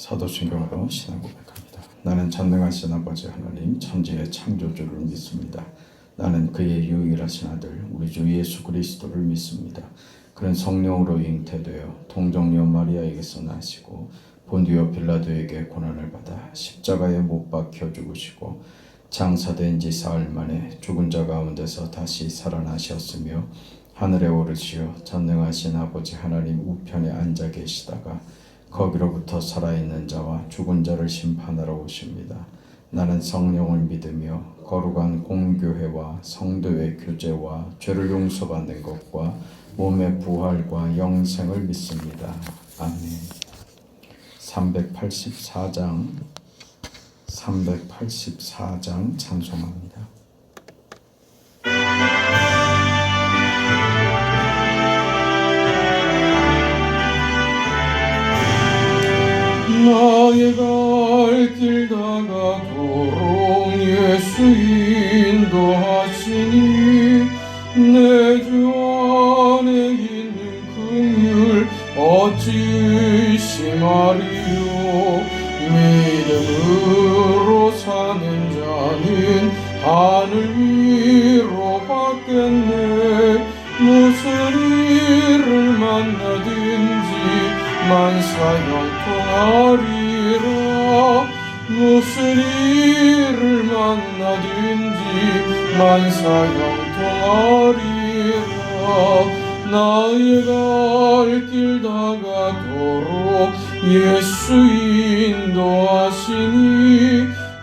사도신경으로 신앙 고백합니다. 나는 전능하신 아버지 하나님 천지의 창조주를 믿습니다. 나는 그의 유일하신 아들 우리 주 예수 그리스도를 믿습니다. 그는 성령으로 잉태되어 동정녀 마리아에게서 나시고 본디오 빌라도에게 고난을 받아 십자가에 못 박혀 죽으시고 장사된 지 사흘 만에 죽은 자 가운데서 다시 살아나셨으며 하늘에 오르시어 전능하신 아버지 하나님 우편에 앉아 계시다가 거기로부터 살아있는 자와 죽은 자를 심판하러 오십니다. 나는 성령을 믿으며 거룩한 공교회와 성도의 교제와 죄를 용서받는 것과 몸의 부활과 영생을 믿습니다. 아멘. 384장 찬송합니다. 나의 갈 길 다가도록 예수 인도하시니 내 주 안에 있는 긍휼 어찌 의심하리요. 믿음으로 사는 자는 하늘 위로 받겠네. 무슨 일을 만나든지 만사형통하리라. 무슨 일을 만나든지 만사형통하리라. 나의 갈 길 다가도록 예수 인도하시니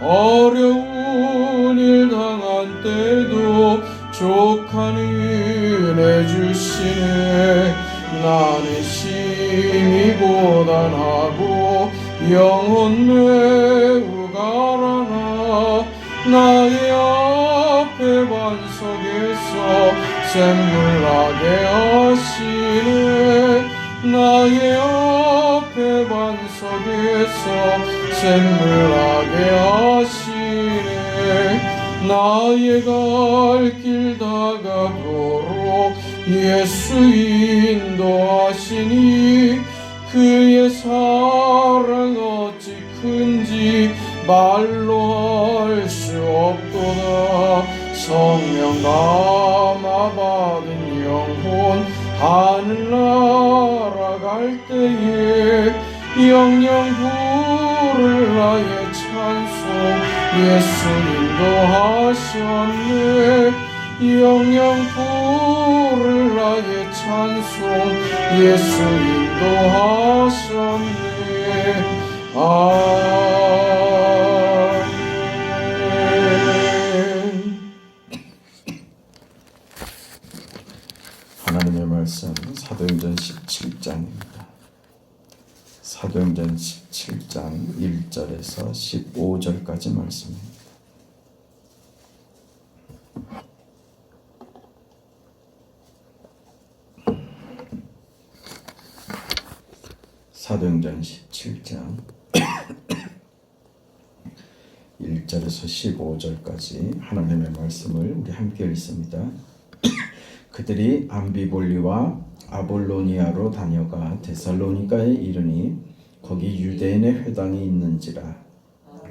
어려운 일 당한 때도 족한 은혜 주시네. 나는 심히 고단하고 영혼 매우 가라나. 나의 앞에 반석에서 샘물 나게 하시네. 나의 앞에 반석에서 샘물 나게 하시네. 나의 갈 길 다가도록 예수 인도하시니 그의 사랑 어찌 큰지 말로 할 수 없도다. 성령 감화받은 영혼 하늘나라 갈 때에 영영 부를 나의 찬송 예수 인도하셨네. 영영 부를 나의 찬송 예수 인도하셨네. 하나님의 말씀 사도행전 17장입니다. 사도행전 17장 1절에서 15절까지 말씀입니다. 사도행전 17장 1절에서 15절까지 하나님의 말씀을 우리 함께 읽습니다. 그들이 암비볼리와 아볼로니아로 다녀가 데살로니가에 이르니 거기 유대인의 회당이 있는지라.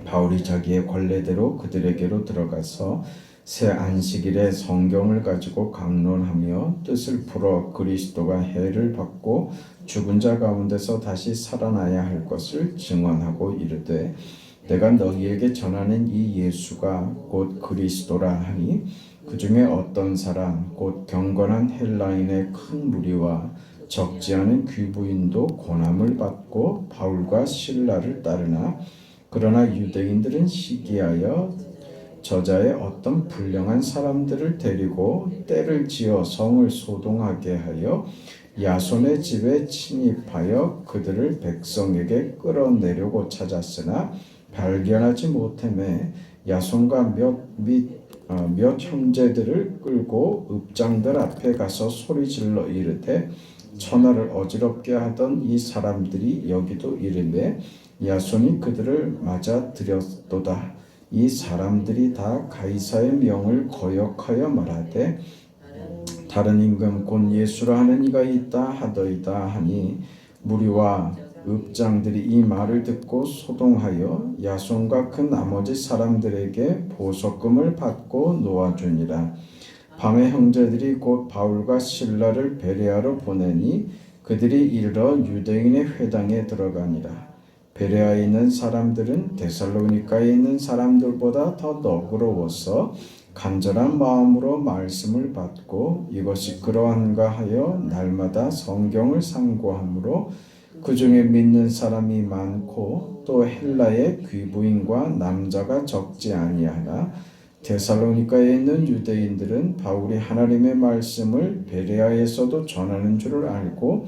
바울이 자기의 관례대로 그들에게로 들어가서 새 안식일에 성경을 가지고 강론하며 뜻을 풀어 그리스도가 해를 받고 죽은 자 가운데서 다시 살아나야 할 것을 증언하고 이르되 내가 너희에게 전하는 이 예수가 곧 그리스도라 하니 그 중에 어떤 사람 곧 경건한 헬라인의 큰 무리와 적지 않은 귀부인도 고난을 받고 바울과 실라를 따르나 그러나 유대인들은 시기하여 저자의 어떤 불량한 사람들을 데리고 때를 지어 성을 소동하게 하여 야손의 집에 침입하여 그들을 백성에게 끌어내려고 찾았으나 발견하지 못하매 야손과 몇 형제들을 끌고 읍장들 앞에 가서 소리질러 이르되 천하를 어지럽게 하던 이 사람들이 여기도 이르매 야손이 그들을 맞아들였도다. 이 사람들이 다 가이사의 명을 거역하여 말하되 다른 임금 곧 예수라 하는 이가 있다 하더이다 하니 무리와 읍장들이 이 말을 듣고 소동하여 야손과 그 나머지 사람들에게 보석금을 받고 놓아주니라. 밤에 형제들이 곧 바울과 실라를 베레아로 보내니 그들이 이르러 유대인의 회당에 들어가니라. 베레아에 있는 사람들은 데살로니가에 있는 사람들보다 더 너그러워서 간절한 마음으로 말씀을 받고 이것이 그러한가 하여 날마다 성경을 상고하므로 그 중에 믿는 사람이 많고 또 헬라의 귀부인과 남자가 적지 아니하나 데살로니가에 있는 유대인들은 바울이 하나님의 말씀을 베레아에서도 전하는 줄을 알고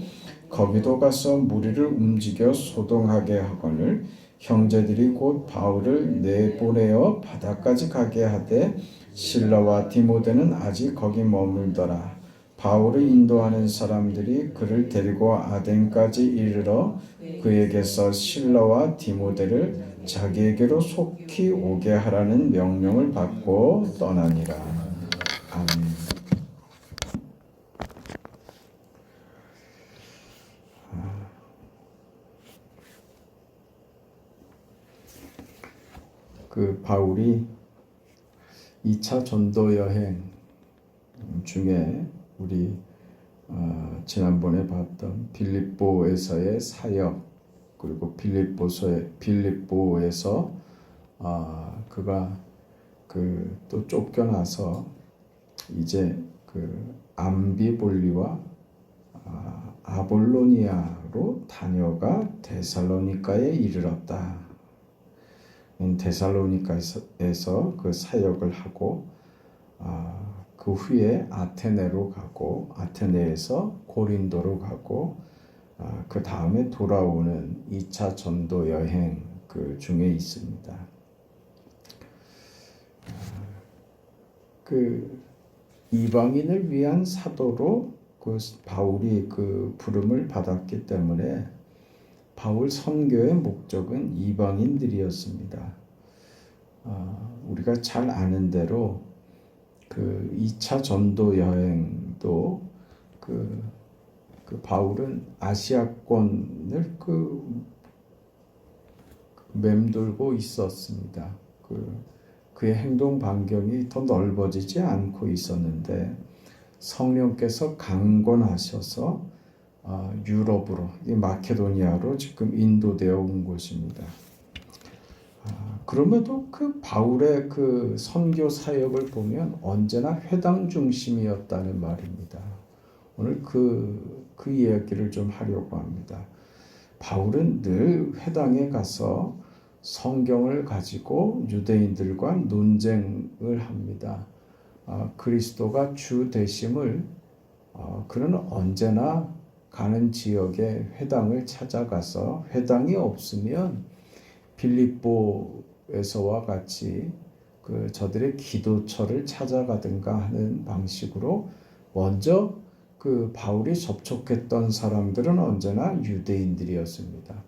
거기도 가서 무리를 움직여 소동하게 하거늘 형제들이 곧 바울을 내보내어 바다까지 가게 하되 실라와 디모데는 아직 거기 머물더라. 바울을 인도하는 사람들이 그를 데리고 아덴까지 이르러 그에게서 실라와 디모데를 자기에게로 속히 오게 하라는 명령을 받고 떠나니라. 아멘. 그 바울이 2차 전도 여행 중에 우리 지난번에 봤던 빌립보에서의 사역 그리고 빌립보에서 그가 또 쫓겨나서 이제 암비볼리와 아볼로니아로 다녀가 데살로니가에 이르렀다. 데살로니가에서 그 사역을 하고 그 후에 아테네로 가고 아테네에서 고린도로 가고 그 다음에 돌아오는 2차 전도 여행 그 중에 있습니다. 그 이방인을 위한 사도로 그 바울이 그 부름을 받았기 때문에 바울 선교의 목적은 이방인들이었습니다. 우리가 잘 아는 대로 그 2차 전도 여행도 그 바울은 아시아권을 맴돌고 있었습니다. 그의 행동 반경이 더 넓어지지 않고 있었는데 성령께서 강권하셔서 유럽으로 마케도니아로 지금 인도되어 온 곳입니다. 그럼에도 그 바울의 그 선교 사역을 보면 언제나 회당 중심이었다는 말입니다. 오늘 그 이야기를 좀 하려고 합니다. 바울은 늘 회당에 가서 성경을 가지고 유대인들과 논쟁을 합니다. 그리스도가 주 되심을 그는 언제나 가는 지역의 회당을 찾아가서 회당이 없으면 빌립보에서와 같이 저들의 기도처를 찾아가든가 하는 방식으로 먼저 바울이 접촉했던 사람들은 언제나 유대인들이었습니다.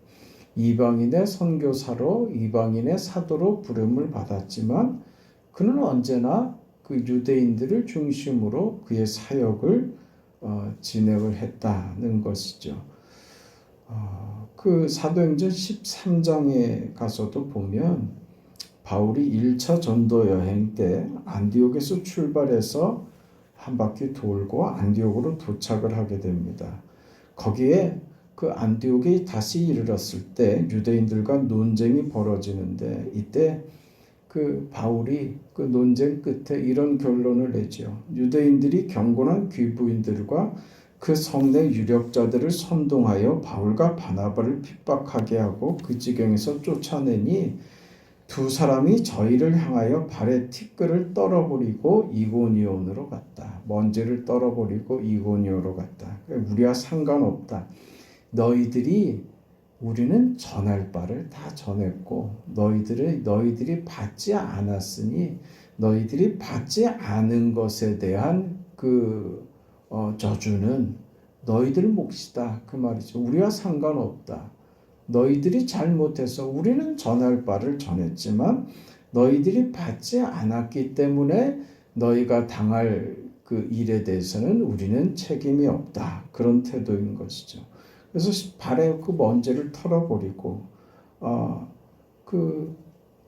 이방인의 선교사로 이방인의 사도로 부름을 받았지만 그는 언제나 그 유대인들을 중심으로 그의 사역을 진행을 했다는 것이죠. 그 사도행전 13장에 가서도 보면 바울이 1차 전도 여행 때 안디옥에서 출발해서 한 바퀴 돌고 안디옥으로 도착을 하게 됩니다. 거기에 그 안디옥에 다시 이르렀을 때 유대인들과 논쟁이 벌어지는데 이때 그 바울이 그 논쟁 끝에 이런 결론을 내죠. 유대인들이 경건한 귀부인들과 그 성내 유력자들을 선동하여 바울과 바나바를 핍박하게 하고 그 지경에서 쫓아내니 두 사람이 저희를 향하여 발에 티끌을 떨어버리고 이고니온으로 갔다. 먼지를 떨어버리고 이고니온으로 갔다. 우리와 상관없다. 우리는 전할 바를 다 전했고 너희들이 받지 않았으니 너희들이 받지 않은 것에 대한 저주는 너희들 몫이다. 그 말이죠. 우리와 상관없다. 너희들이 잘못해서 우리는 전할 바를 전했지만 너희들이 받지 않았기 때문에 너희가 당할 그 일에 대해서는 우리는 책임이 없다. 그런 태도인 것이죠. 그래서 발에 그 먼지를 털어버리고 그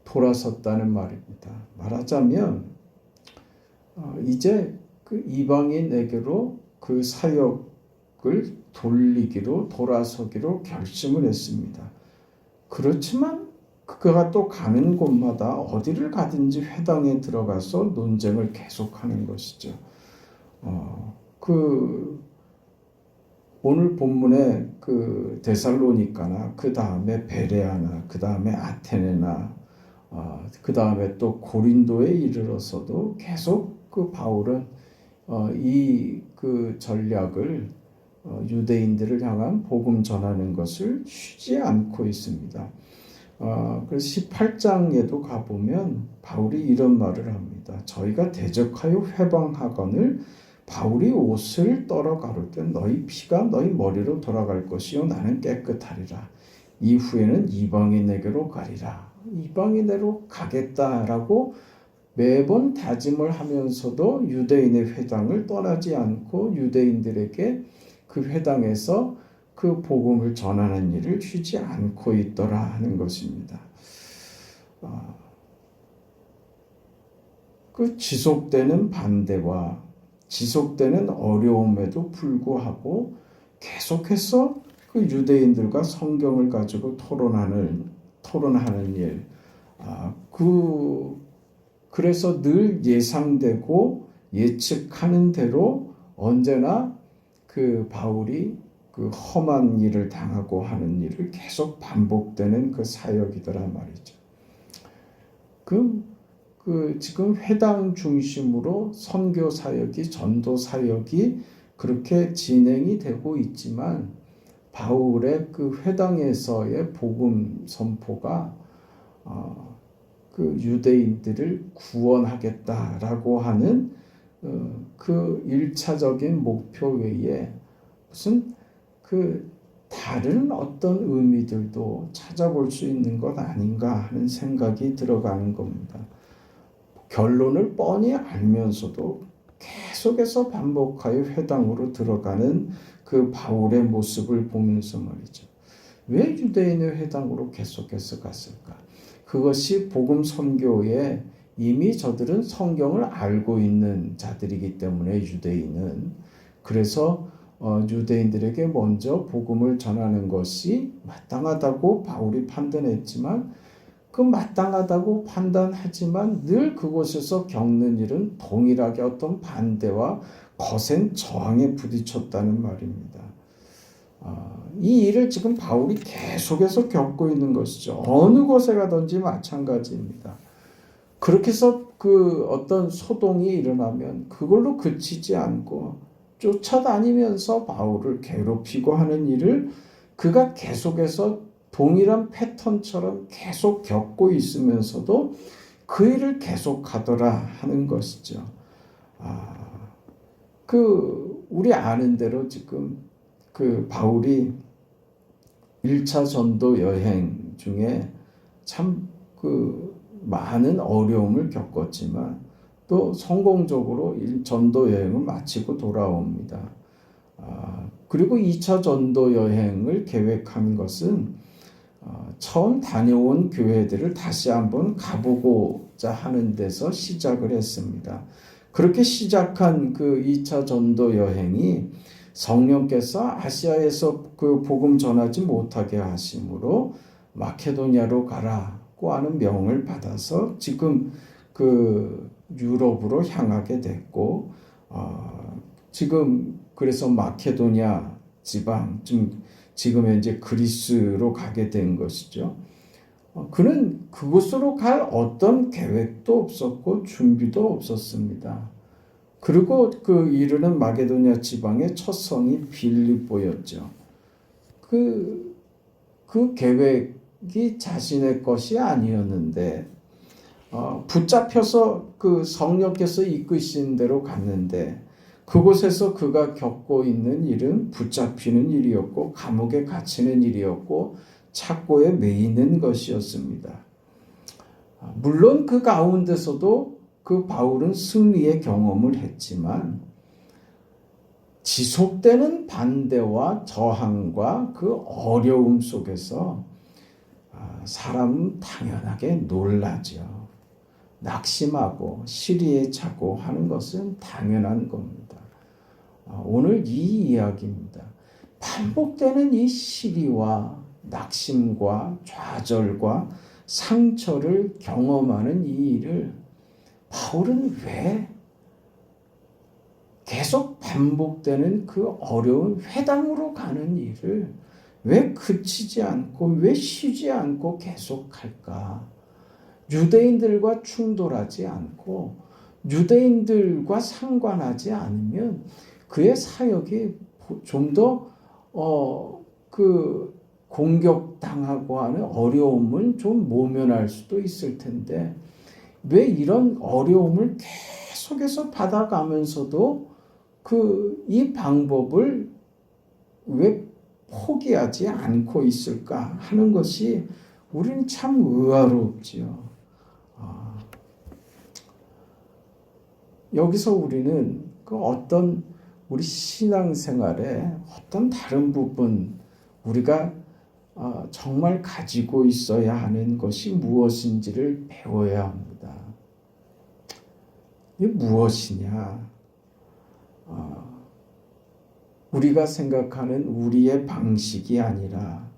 돌아섰다는 말입니다. 말하자면 이제 그 이방인에게로 그 사역을 돌리기로 돌아서기로 결심을 했습니다. 그렇지만 그가 또 가는 곳마다 어디를 가든지 회당에 들어가서 논쟁을 계속하는 것이죠. 오늘 본문에 그 데살로니가나 그 다음에 베레아나 그 다음에 아테네나 그 다음에 또 고린도에 이르러서도 계속 그 바울은 이 그 전략을 유대인들을 향한 복음 전하는 것을 쉬지 않고 있습니다. 그래서 18장에도 가보면 바울이 이런 말을 합니다. 저희가 대적하여 회방하거늘 바울이 옷을 떨어 가를 때 너희 피가 너희 머리로 돌아갈 것이요 나는 깨끗하리라. 이후에는 이방인에게로 가리라. 이방인으로 가겠다라고 매번 다짐을 하면서도 유대인의 회당을 떠나지 않고 유대인들에게 그 회당에서 그 복음을 전하는 일을 쉬지 않고 있더라 하는 것입니다. 그 지속되는 반대와 지속되는 어려움에도 불구하고 계속해서 그 유대인들과 성경을 가지고 토론하는 일, 그래서 늘 예상되고 예측하는 대로 언제나 그 바울이 그 험한 일을 당하고 하는 일을 계속 반복되는 그 사역이더라 말이죠. 지금 회당 중심으로 선교 사역이, 전도 사역이 그렇게 진행이 되고 있지만 바울의 그 회당에서의 복음 선포가 그 유대인들을 구원하겠다라고 하는 그 1차적인 목표 외에 무슨 그 다른 어떤 의미들도 찾아볼 수 있는 것 아닌가 하는 생각이 들어가는 겁니다. 결론을 뻔히 알면서도 계속해서 반복하여 회당으로 들어가는 그 바울의 모습을 보면서 말이죠. 왜 유대인의 회당으로 계속해서 갔을까? 그것이 복음 선교에 이미 저들은 성경을 알고 있는 자들이기 때문에 유대인은 그래서 유대인들에게 먼저 복음을 전하는 것이 마땅하다고 바울이 판단했지만 그 마땅하다고 판단하지만 늘 그곳에서 겪는 일은 동일하게 어떤 반대와 거센 저항에 부딪혔다는 말입니다. 이 일을 지금 바울이 계속해서 겪고 있는 것이죠. 어느 곳에 가든지 마찬가지입니다. 그렇게 해서 그 어떤 소동이 일어나면 그걸로 그치지 않고 쫓아다니면서 바울을 괴롭히고 하는 일을 그가 계속해서 동일한 패턴처럼 계속 겪고 있으면서도 그 일을 계속하더라 하는 것이죠. 우리 아는 대로 지금 그 바울이 1차 전도 여행 중에 참 많은 어려움을 겪었지만 또 성공적으로 전도 여행을 마치고 돌아옵니다. 그리고 2차 전도 여행을 계획한 것은 처음 다녀온 교회들을 다시 한번 가보고자 하는 데서 시작을 했습니다. 그렇게 시작한 그 2차 전도 여행이 성령께서 아시아에서 그 복음 전하지 못하게 하심으로 마케도니아로 가라고 하는 명을 받아서 지금 그 유럽으로 향하게 됐고 지금 그래서 마케도니아 지방 지금 현재 그리스로 가게 된 것이죠. 그는 그곳으로 갈 어떤 계획도 없었고 준비도 없었습니다. 그리고 그 이르는 마게도니아 지방의 첫 성이 빌립보였죠. 그 계획이 자신의 것이 아니었는데 붙잡혀서 그 성령께서 이끄신 대로 갔는데 그곳에서 그가 겪고 있는 일은 붙잡히는 일이었고 감옥에 갇히는 일이었고 착고에 매이는 것이었습니다. 물론 그 가운데서도 그 바울은 승리의 경험을 했지만 지속되는 반대와 저항과 그 어려움 속에서 사람은 당연하게 놀라죠. 낙심하고 시리에 차고 하는 것은 당연한 겁니다. 오늘 이 이야기입니다. 반복되는 이 시리와 낙심과 좌절과 상처를 경험하는 이 일을 바울은 왜 계속 반복되는 그 어려운 회당으로 가는 일을 왜 그치지 않고 왜 쉬지 않고 계속할까? 유대인들과 충돌하지 않고 유대인들과 상관하지 않으면 그의 사역이 좀 더 공격당하고 하는 어려움을 좀 모면할 수도 있을 텐데 왜 이런 어려움을 계속해서 받아가면서도 이 방법을 왜 포기하지 않고 있을까 하는 것이 우리는 참 의아롭지요. 여기서 우리는 어떤 우리 신앙생활의 어떤 다른 부분 우리가 정말 가지고 있어야 하는 것이 무엇인지를 배워야 합니다. 이게 무엇이냐? 우리가 생각하는 우리의 방식이 아니라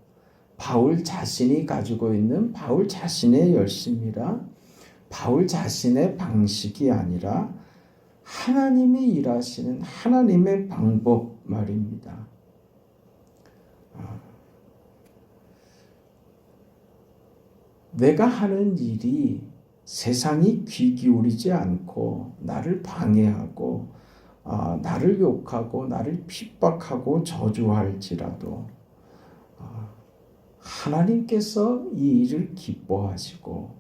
바울 자신이 가지고 있는 바울 자신의 열심이라 바울 자신의 방식이 아니라 하나님이 일하시는 하나님의 방법 말입니다. 내가 하는 일이 세상이 귀 기울이지 않고 나를 방해하고 나를 욕하고 나를 핍박하고 저주할지라도 하나님께서 이 일을 기뻐하시고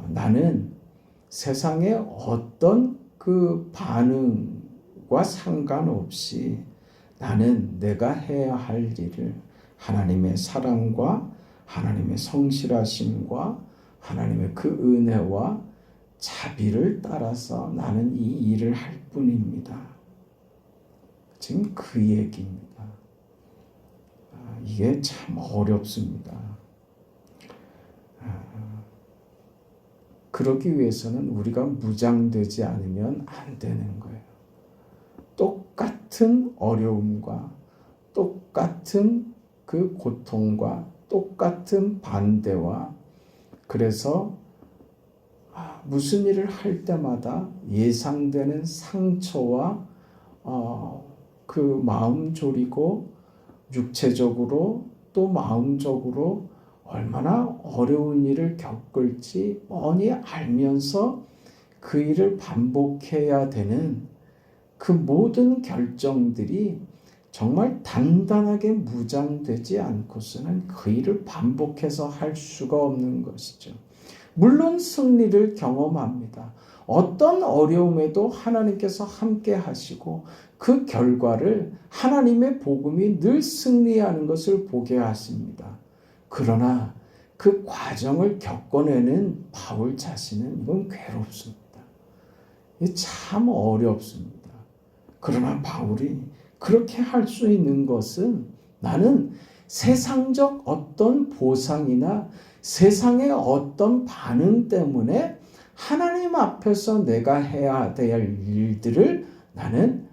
나는 세상의 어떤 그 반응과 상관없이 나는 내가 해야 할 일을 하나님의 사랑과 하나님의 성실하심과 하나님의 그 은혜와 자비를 따라서 나는 이 일을 할 뿐입니다. 지금 그 얘기입니다. 이게 참 어렵습니다. 그러기 위해서는 우리가 무장되지 않으면 안 되는 거예요. 똑같은 어려움과 똑같은 그 고통과 똑같은 반대와 그래서 무슨 일을 할 때마다 예상되는 상처와 그 마음 졸이고 육체적으로 또 마음적으로 얼마나 어려운 일을 겪을지 뻔히 알면서 그 일을 반복해야 되는 그 모든 결정들이 정말 단단하게 무장되지 않고서는 그 일을 반복해서 할 수가 없는 것이죠. 물론 승리를 경험합니다. 어떤 어려움에도 하나님께서 함께 하시고 그 결과를 하나님의 복음이 늘 승리하는 것을 보게 하십니다. 그러나 그 과정을 겪어내는 바울 자신은 이건 괴롭습니다. 참 어렵습니다. 그러나 바울이 그렇게 할 수 있는 것은 나는 세상적 어떤 보상이나 세상의 어떤 반응 때문에 하나님 앞에서 내가 해야 될 일들을 나는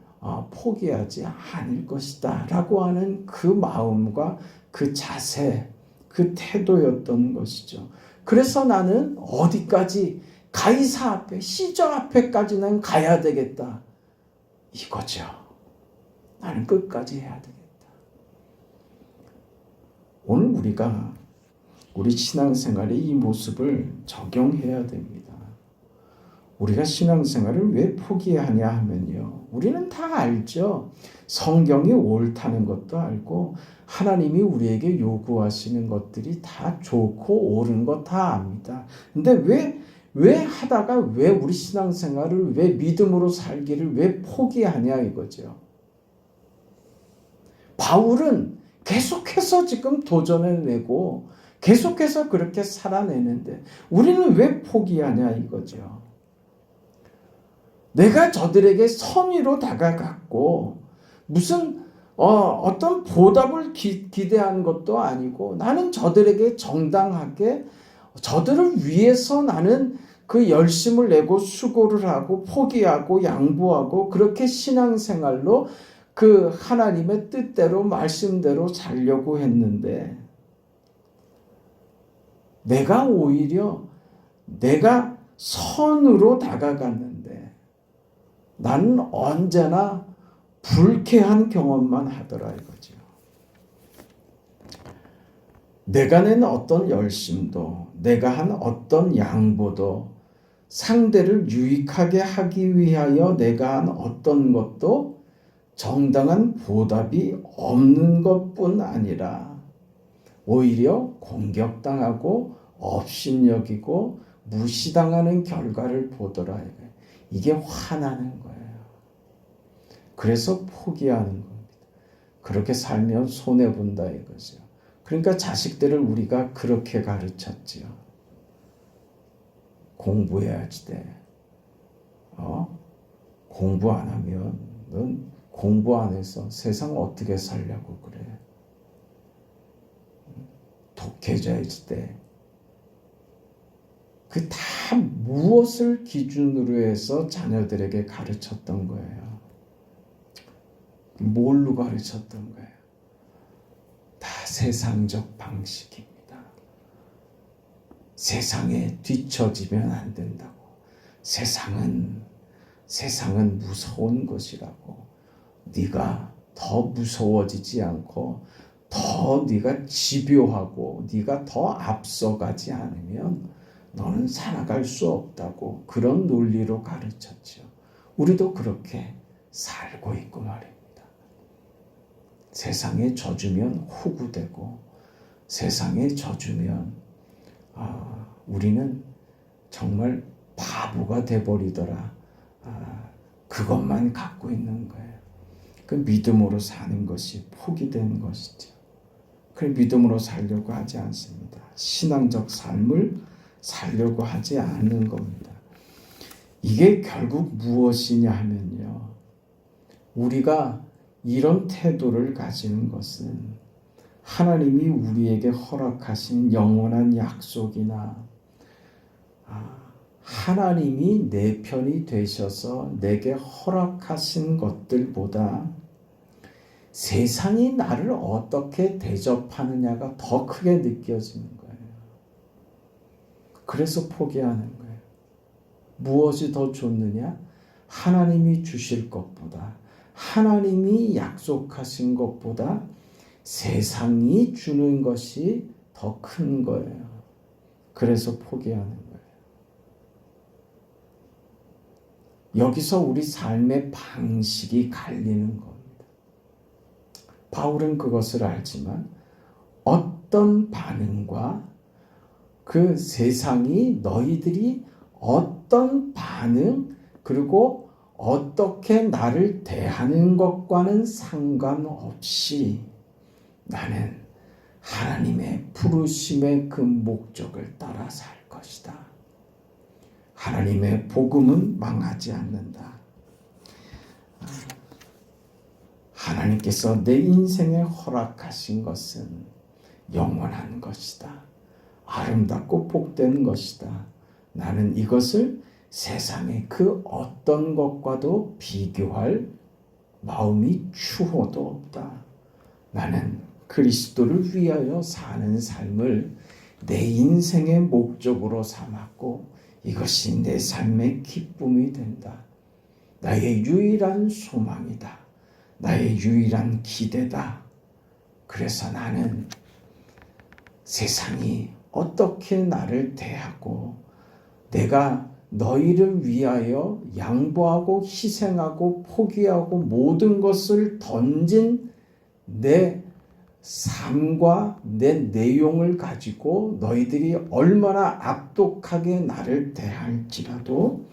포기하지 않을 것이다 라고 하는 그 마음과 그 자세, 그 태도였던 것이죠. 그래서 나는 어디까지 가이사 앞에, 시저 앞에까지는 가야 되겠다. 이거죠. 나는 끝까지 해야 되겠다. 오늘 우리가 우리 신앙생활에 이 모습을 적용해야 됩니다. 우리가 신앙생활을 왜 포기하냐 하면요. 우리는 다 알죠. 성경이 옳다는 것도 알고 하나님이 우리에게 요구하시는 것들이 다 좋고 옳은 거 다 압니다. 근데 왜 하다가 왜 우리 신앙생활을 왜 믿음으로 살기를 왜 포기하냐 이거죠. 바울은 계속해서 지금 도전해내고 계속해서 그렇게 살아내는데 우리는 왜 포기하냐 이거죠. 내가 저들에게 선의로 다가갔고 무슨 어떤 보답을 기대하는 것도 아니고 나는 저들에게 정당하게 저들을 위해서 나는 그 열심을 내고 수고를 하고 포기하고 양보하고 그렇게 신앙생활로 그 하나님의 뜻대로 말씀대로 살려고 했는데 내가 오히려 내가 선으로 다가갔는데 나는 언제나 불쾌한 경험만 하더라 이거죠. 내가 낸 어떤 열심도 내가 한 어떤 양보도 상대를 유익하게 하기 위하여 내가 한 어떤 것도 정당한 보답이 없는 것뿐 아니라 오히려 공격당하고 업신여기고 무시당하는 결과를 보더라. 이게 화나는 거예요. 그래서 포기하는 겁니다. 그렇게 살면 손해본다 이거죠. 그러니까 자식들을 우리가 그렇게 가르쳤지요. 공부해야지 돼. 공부 안 하면 넌 공부 안 해서 세상 어떻게 살려고 그래. 독해져야지 돼. 그 다 무엇을 기준으로 해서 자녀들에게 가르쳤던 거예요. 뭘로 가르쳤던 거예요? 다 세상적 방식입니다. 세상에 뒤처지면 안 된다고. 세상은 무서운 것이라고. 네가 더 무서워지지 않고 더 네가 집요하고 네가 더 앞서가지 않으면 너는 살아갈 수 없다고 그런 논리로 가르쳤죠. 우리도 그렇게 살고 있고 말입니다. 세상에 젖으면 호구되고 세상에 젖으면 우리는 정말 바보가 돼버리더라. 그것만 갖고 있는 거예요. 그 믿음으로 사는 것이 포기된 것이죠. 그 믿음으로 살려고 하지 않습니다. 신앙적 삶을 살려고 하지 않는 겁니다. 이게 결국 무엇이냐 하면요. 우리가 이런 태도를 가지는 것은 하나님이 우리에게 허락하신 영원한 약속이나 하나님이 내 편이 되셔서 내게 허락하신 것들보다 세상이 나를 어떻게 대접하느냐가 더 크게 느껴지는 거예요. 그래서 포기하는 거예요. 무엇이 더 좋느냐? 하나님이 주실 것보다, 하나님이 약속하신 것보다 세상이 주는 것이 더 큰 거예요. 그래서 포기하는 거예요. 여기서 우리 삶의 방식이 갈리는 겁니다. 바울은 그것을 알지만 어떤 반응과 그 세상이 너희들이 어떤 반응 그리고 어떻게 나를 대하는 것과는 상관없이 나는 하나님의 부르심의 그 목적을 따라 살 것이다. 하나님의 복음은 망하지 않는다. 하나님께서 내 인생에 허락하신 것은 영원한 것이다. 아름답고 복된 것이다. 나는 이것을 세상의 그 어떤 것과도 비교할 마음이 추호도 없다. 나는 그리스도를 위하여 사는 삶을 내 인생의 목적으로 삼았고 이것이 내 삶의 기쁨이 된다. 나의 유일한 소망이다. 나의 유일한 기대다. 그래서 나는 세상이 어떻게 나를 대하고 내가 너희를 위하여 양보하고 희생하고 포기하고 모든 것을 던진 내 삶과 내 내용을 가지고 너희들이 얼마나 악독하게 나를 대할지라도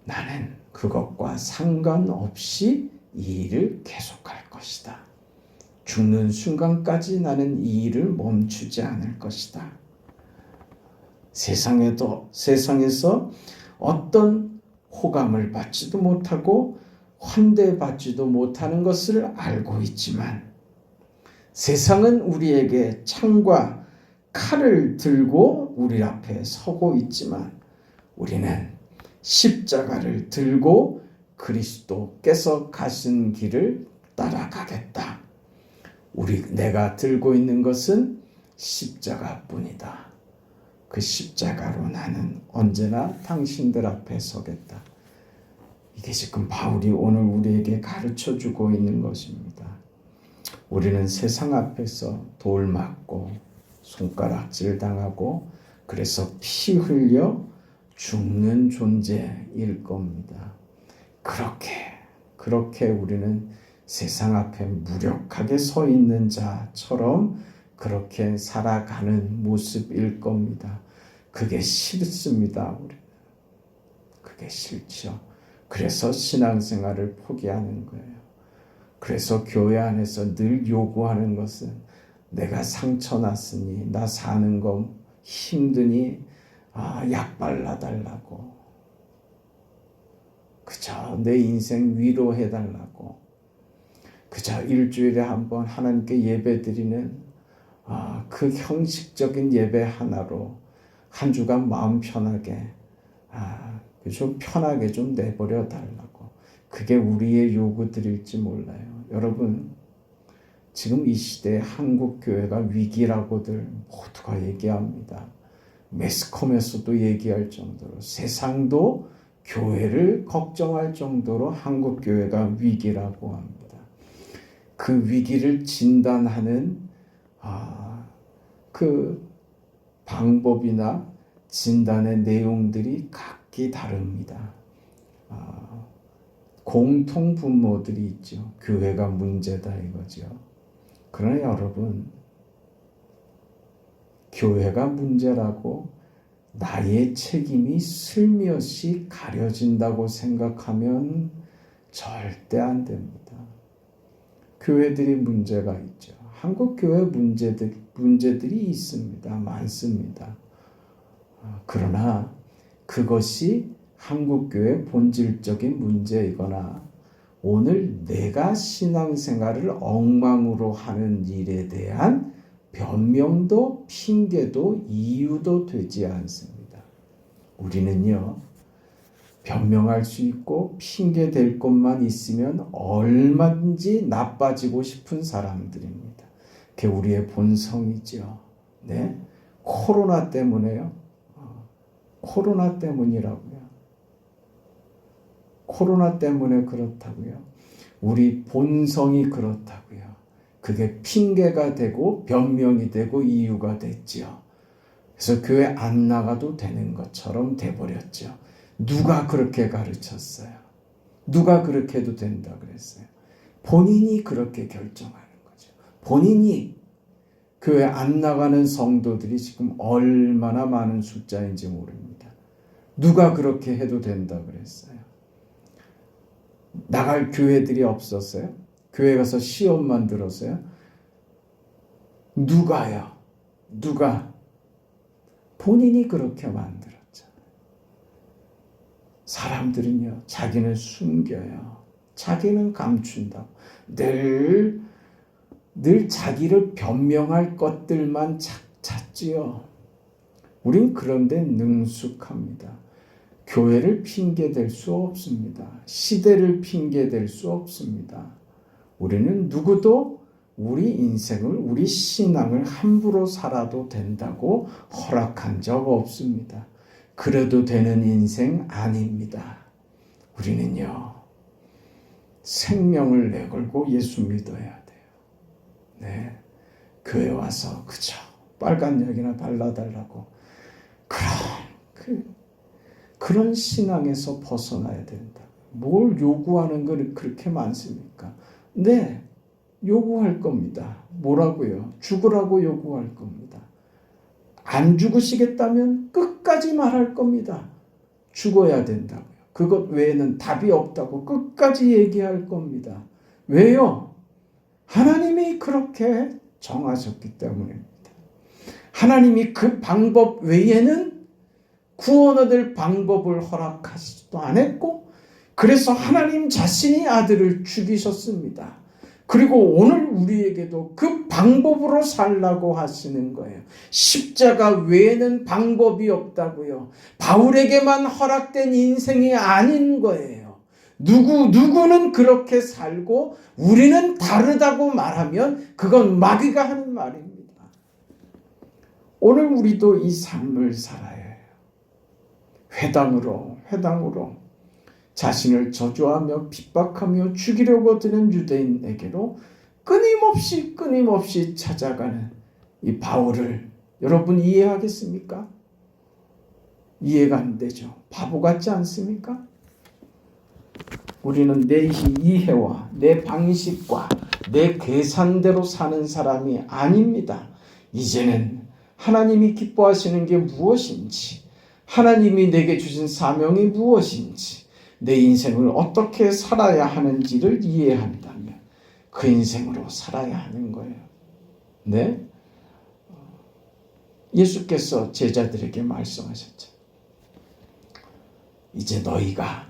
나는 그것과 상관없이 이 일을 계속할 것이다. 죽는 순간까지 나는 이 일을 멈추지 않을 것이다. 세상에서 어떤 호감을 받지도 못하고 환대받지도 못하는 것을 알고 있지만 세상은 우리에게 창과 칼을 들고 우리 앞에 서고 있지만 우리는 십자가를 들고 그리스도께서 가신 길을 따라가겠다. 내가 들고 있는 것은 십자가뿐이다. 그 십자가로 나는 언제나 당신들 앞에 서겠다. 이게 지금 바울이 오늘 우리에게 가르쳐주고 있는 것입니다. 우리는 세상 앞에서 돌 맞고 손가락질 당하고 그래서 피 흘려 죽는 존재일 겁니다. 그렇게 우리는 세상 앞에 무력하게 서 있는 자처럼 그렇게 살아가는 모습일 겁니다. 그게 싫습니다. 우리는. 그게 싫죠. 그래서 신앙생활을 포기하는 거예요. 그래서 교회 안에서 늘 요구하는 것은 내가 상처 났으니 나 사는 거 힘드니 약 발라달라고. 그저 내 인생 위로해달라고. 그저 일주일에 한 번 하나님께 예배드리는 그 형식적인 예배 하나로 한 주간 마음 편하게 좀 편하게 좀 내버려 달라고. 그게 우리의 요구들일지 몰라요. 여러분, 지금 이 시대에 한국 교회가 위기라고들 모두가 얘기합니다. 매스컴에서도 얘기할 정도로, 세상도 교회를 걱정할 정도로 한국 교회가 위기라고 합니다. 그 위기를 진단하는 그 방법이나 진단의 내용들이 각기 다릅니다. 공통 분모들이 있죠. 교회가 문제다 이거죠. 그러나 여러분, 교회가 문제라고 나의 책임이 슬며시 가려진다고 생각하면 절대 안 됩니다. 교회들이 문제가 있죠. 한국 교회 문제들이 있습니다. 많습니다. 그러나 그것이 한국교회의 본질적인 문제이거나 오늘 내가 신앙생활을 엉망으로 하는 일에 대한 변명도 핑계도 이유도 되지 않습니다. 우리는요, 변명할 수 있고 핑계 댈 것만 있으면 얼마든지 나빠지고 싶은 사람들입니다. 그게 우리의 본성이죠. 네? 코로나 때문에요. 코로나 때문이라고요. 코로나 때문에 그렇다고요. 우리 본성이 그렇다고요. 그게 핑계가 되고 변명이 되고 이유가 됐죠. 그래서 교회 안 나가도 되는 것처럼 돼버렸죠. 누가 그렇게 가르쳤어요? 누가 그렇게 해도 된다 그랬어요? 본인이 그렇게 결정하는 거죠. 본인이. 교회 안 나가는 성도들이 지금 얼마나 많은 숫자인지 모릅니다. 누가 그렇게 해도 된다 그랬어요? 나갈 교회들이 없었어요? 교회 가서 시험만 들었어요? 누가요? 누가? 본인이 그렇게 만들었잖아요. 사람들은요, 자기는 숨겨요. 자기는 감춘다. 늘 자기를 변명할 것들만 찾지요. 우린 그런데 능숙합니다. 교회를 핑계댈 수 없습니다. 시대를 핑계댈 수 없습니다. 우리는 누구도 우리 인생을, 우리 신앙을 함부로 살아도 된다고 허락한 적 없습니다. 그래도 되는 인생 아닙니다. 우리는요, 생명을 내걸고 예수 믿어야 돼요. 네, 교회 와서 그저 빨간 약이나 발라달라고 그런 신앙에서 벗어나야 된다. 뭘 요구하는 걸 그렇게 많습니까? 네, 요구할 겁니다. 뭐라고요? 죽으라고 요구할 겁니다. 안 죽으시겠다면 끝까지 말할 겁니다. 죽어야 된다고요. 그것 외에는 답이 없다고 끝까지 얘기할 겁니다. 왜요? 하나님이 그렇게 정하셨기 때문입니다. 하나님이 그 방법 외에는 구원 얻을 방법을 허락하시지도 않았고 그래서 하나님 자신이 아들을 죽이셨습니다. 그리고 오늘 우리에게도 그 방법으로 살라고 하시는 거예요. 십자가 외에는 방법이 없다고요. 바울에게만 허락된 인생이 아닌 거예요. 누구는 그렇게 살고 우리는 다르다고 말하면 그건 마귀가 하는 말입니다. 오늘 우리도 이 삶을 살아야 해요. 회당으로 자신을 저주하며 핍박하며 죽이려고 드는 유대인에게로 끊임없이 찾아가는 이 바울을 여러분 이해하겠습니까? 이해가 안 되죠. 바보 같지 않습니까? 우리는 내 이해와 내 방식과 내 계산대로 사는 사람이 아닙니다. 이제는 하나님이 기뻐하시는 게 무엇인지, 하나님이 내게 주신 사명이 무엇인지, 내 인생을 어떻게 살아야 하는지를 이해한다면 그 인생으로 살아야 하는 거예요. 네? 예수께서 제자들에게 말씀하셨죠. 이제 너희가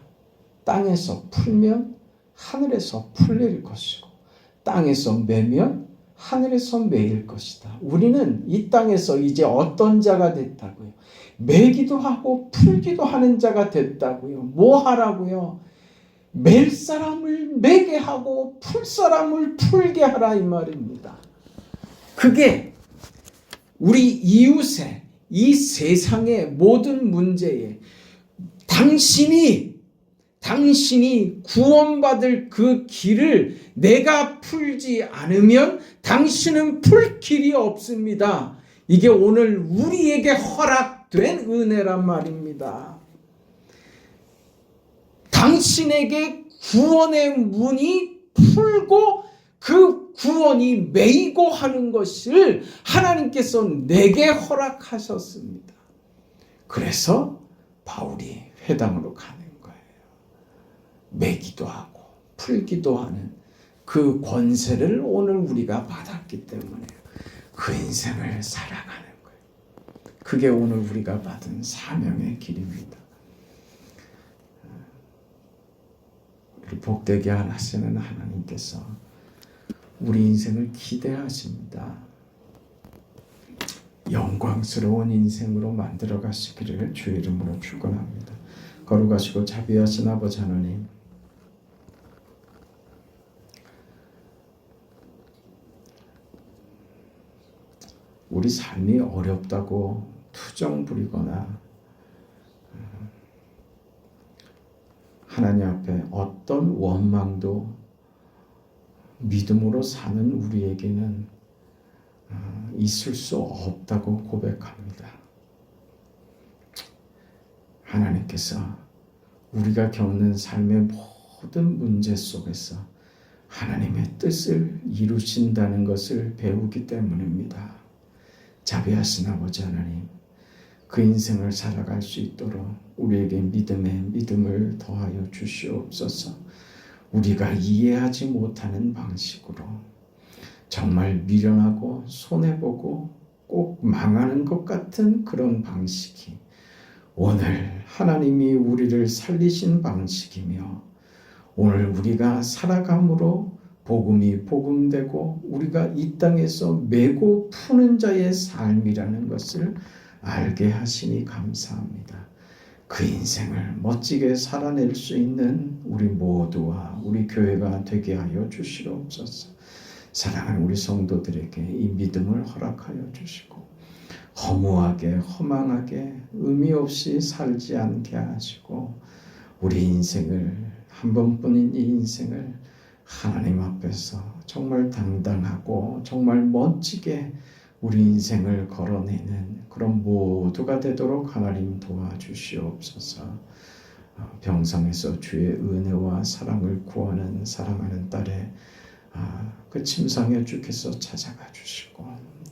땅에서 풀면 하늘에서 풀릴 것이고 땅에서 매면 하늘에서 매일 것이다. 우리는 이 땅에서 이제 어떤 자가 됐다고요? 매기도 하고 풀기도 하는 자가 됐다고요. 뭐 하라고요? 맬 사람을 매게 하고 풀 사람을 풀게 하라 이 말입니다. 그게 우리 이웃의 이 세상의 모든 문제에 당신이 구원받을 그 길을 내가 풀지 않으면 당신은 풀 길이 없습니다. 이게 오늘 우리에게 허락된 은혜란 말입니다. 당신에게 구원의 문이 풀고 그 구원이 매이고 하는 것을 하나님께서 내게 허락하셨습니다. 그래서 바울이 회당으로 가는 거예요. 매기도 하고 풀기도 하는 그 권세를 오늘 우리가 받았기 때문에 그 인생을 살아가는 거예요. 그게 오늘 우리가 받은 사명의 길입니다. 우리 복되게 하시는 하나님께서 우리 인생을 기대하십니다. 영광스러운 인생으로 만들어 가시기를 주의 이름으로 축원합니다. 거룩하시고 자비하신 아버지 하나님, 우리 삶이 어렵다고 투정 부리거나 하나님 앞에 어떤 원망도 믿음으로 사는 우리에게는 있을 수 없다고 고백합니다. 하나님께서 우리가 겪는 삶의 모든 문제 속에서 하나님의 뜻을 이루신다는 것을 배우기 때문입니다. 자비하신 아버지 하나님, 그 인생을 살아갈 수 있도록 우리에게 믿음을 더하여 주시옵소서. 우리가 이해하지 못하는 방식으로 정말 미련하고 손해보고 꼭 망하는 것 같은 그런 방식이 오늘 하나님이 우리를 살리신 방식이며 오늘 우리가 살아감으로 복음이 복음되고 우리가 이 땅에서 메고 푸는 자의 삶이라는 것을 알게 하시니 감사합니다. 그 인생을 멋지게 살아낼 수 있는 우리 모두와 우리 교회가 되게 하여 주시옵소서. 사랑하는 우리 성도들에게 이 믿음을 허락하여 주시고 허무하게 허망하게 의미 없이 살지 않게 하시고 우리 인생을 한 번뿐인 이 인생을 하나님 앞에서 정말 당당하고 정말 멋지게 우리 인생을 걸어내는 그런 모두가 되도록 하나님 도와주시옵소서. 병상에서 주의 은혜와 사랑을 구하는 사랑하는 딸의 그 침상에 주께서 찾아가 주시고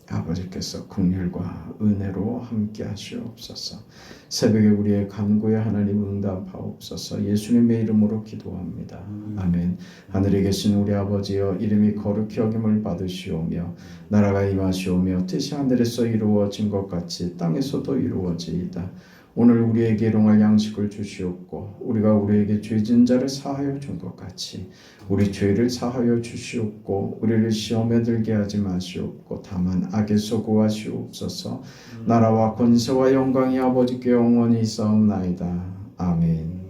아버지께서 긍휼과 은혜로 함께 하시옵소서. 새벽에 우리의 간구에 하나님 응답하옵소서. 예수님의 이름으로 기도합니다. 아멘. 하늘에 계신 우리 아버지여, 이름이 거룩히 여김을 받으시오며 나라가 임하시오며 뜻이 하늘에서 이루어진 것 같이 땅에서도 이루어지이다. 오늘 우리에게 일용할 양식을 주시옵고 우리가 우리에게 죄진 자를 사하여 준 것 같이 우리 죄를 사하여 주시옵고 우리를 시험에 들게 하지 마시옵고 다만 악에서 구하시옵소서. 나라와 권세와 영광이 아버지께 영원히 있사옵나이다. 아멘.